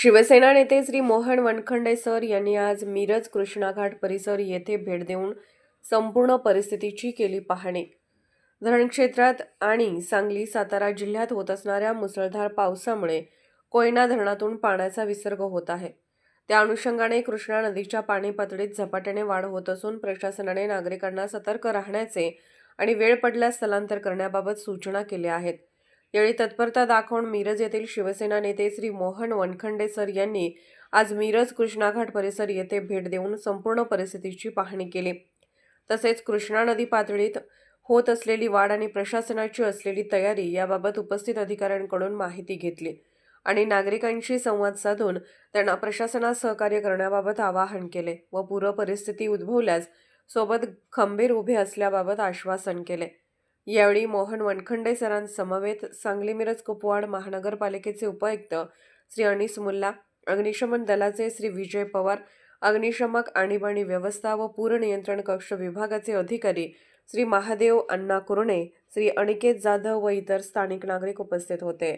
शिवसेना नेते श्री मोहन वनखंडे सर यांनी आज मिरज कृष्णा घाट परिसर येथे भेट देऊन संपूर्ण परिस्थितीची केली पाहणी। धरण क्षेत्रात आणि सांगली सातारा जिल्ह्यात होत असणाऱ्या मुसळधार पावसामुळे कोयना धरणातून पाण्याचा विसर्ग होत आहे। त्या अनुषंगाने कृष्णा नदीच्या पाणी पातळीत झपाट्याने वाढ होत असून प्रशासनाने नागरिकांना सतर्क राहण्याचे आणि वेळ पडल्यास स्थलांतर करण्याबाबत सूचना केल्या आहेत। यावेळी तत्परता दाखवून मिरज येथील शिवसेना नेते श्री मोहन वनखंडे सर यांनी आज मिरज कृष्णा घाट परिसर येथे भेट देऊन संपूर्ण परिस्थितीची पाहणी केली। तसेच कृष्णा नदी पातळीत होत असलेली वाढ आणि प्रशासनाची असलेली तयारी याबाबत उपस्थित अधिकाऱ्यांकडून माहिती घेतली आणि नागरिकांशी संवाद साधून त्यांना प्रशासनास सहकार्य करण्याबाबत आवाहन केले व पूर परिस्थिती उद्भवल्यास सोबत खंबीर उभे असल्याबाबत आश्वासन केले। यावेळी मोहन वनखंडे सरांसमवेत सांगली मिरज कुपवाड महानगरपालिकेचे उपायुक्त श्री अनीस मुल्ला, अग्निशमन दलाचे श्री विजय पवार, अग्निशमक आणीबाणी व्यवस्था व पूर नियंत्रण कक्ष विभागाचे अधिकारी श्री महादेव अण्णा कुरणे, श्री अनिकेत जाधव व इतर स्थानिक नागरिक उपस्थित होते।